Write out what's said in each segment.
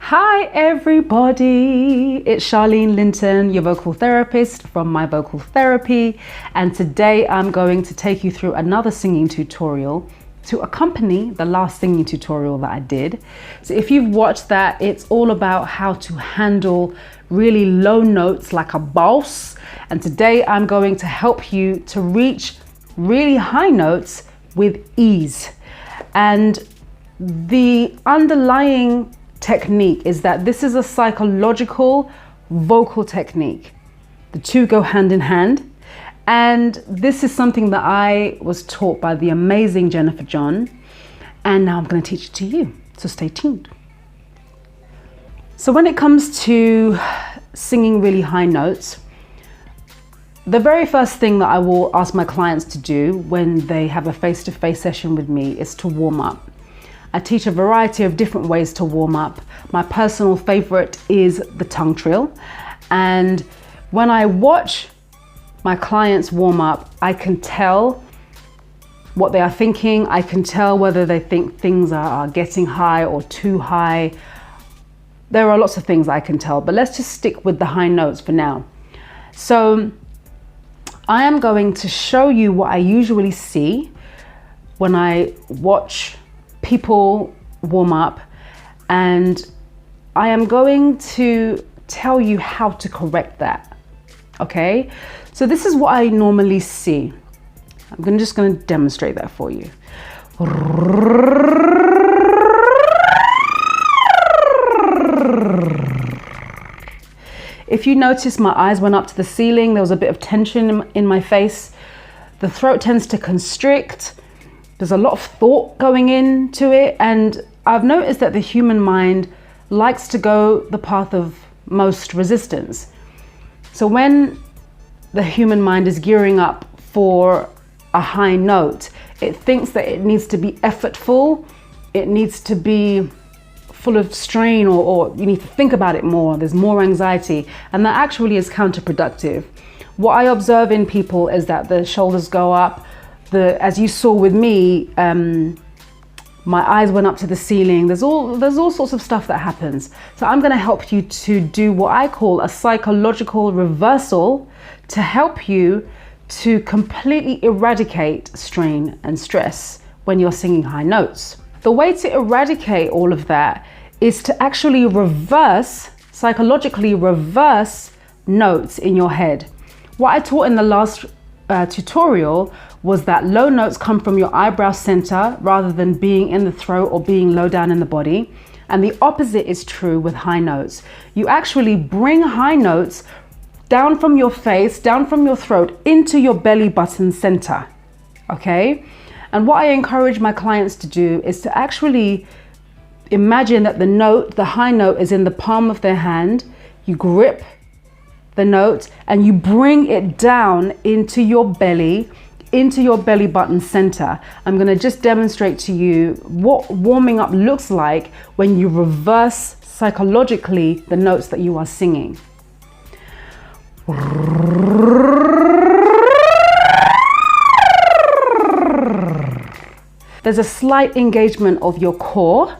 Hi everybody, it's Charlene Linton, your vocal therapist from My Vocal Therapy, and today I'm going to take you through another singing tutorial to accompany the last singing tutorial that I did. So if you've watched that, it's all about how to handle really low notes like a boss, and today I'm going to help you to reach really high notes with ease. And the underlying technique is that this is a psychological vocal technique. The two go hand in hand, and this is something that I was taught by the amazing Jennifer John, and now I'm going to teach it to you, so stay tuned. So when it comes to singing really high notes, the very first thing that I will ask my clients to do when they have a face-to-face session with me is to warm up. I teach a variety of different ways to warm up. My personal favorite is the tongue trill. And when I watch my clients warm up, I can tell what they are thinking. I can tell whether they think things are getting high or too high. There are lots of things I can tell, but let's just stick with the high notes for now. So I am going to show you what I usually see when I watch people warm up, and I am going to tell you how to correct that. Okay, so this is what I normally see. I'm just going to demonstrate that for you. If you notice, my eyes went up to the ceiling. There was a bit of tension in my face. The throat tends to constrict. There's a lot of thought going into it, and I've noticed that the human mind likes to go the path of most resistance. So when the human mind is gearing up for a high note, it thinks that it needs to be effortful, it needs to be full of strain, or you need to think about it more, there's more anxiety, and that actually is counterproductive. What I observe in people is that the shoulders go up. As you saw with me, my eyes went up to the ceiling. There's all sorts of stuff that happens. So I'm going to help you to do what I call a psychological reversal to help you to completely eradicate strain and stress when you're singing high notes. The way to eradicate all of that is to actually psychologically reverse notes in your head. What I taught in the last tutorial was that low notes come from your eyebrow center rather than being in the throat or being low down in the body. And the opposite is true with high notes. You actually bring high notes down from your face, down from your throat into your belly button center. Okay? And what I encourage my clients to do is to actually imagine that the high note is in the palm of their hand. You grip the note and you bring it down into your belly button center. I'm going to just demonstrate to you what warming up looks like when you reverse psychologically the notes that you are singing. There's a slight engagement of your core,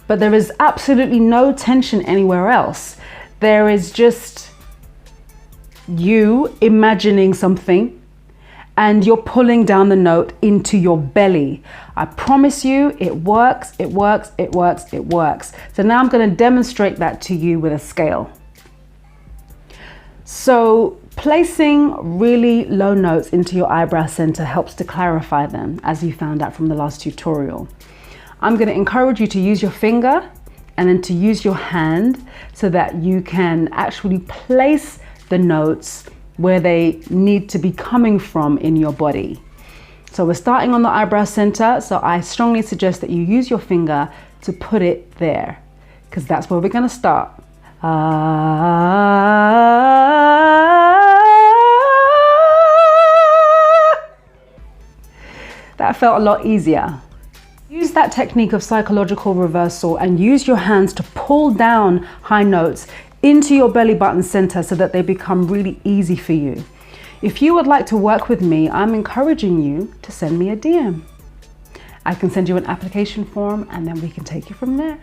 but there is absolutely no tension anywhere else. There is just you imagining something and you're pulling down the note into your belly. I promise you, it works, it works, it works, it works. So now I'm going to demonstrate that to you with a scale. So placing really low notes into your eyebrow center helps to clarify them, as you found out from the last tutorial. I'm going to encourage you to use your finger and then to use your hand so that you can actually place the notes where they need to be coming from in your body. So we're starting on the eyebrow center, so I strongly suggest that you use your finger to put it there, because that's where we're going to start. That felt a lot easier. Use that technique of psychological reversal and use your hands to pull down high notes into your belly button center so that they become really easy for you. If you would like to work with me, I'm encouraging you to send me a DM. I can send you an application form and then we can take you from there.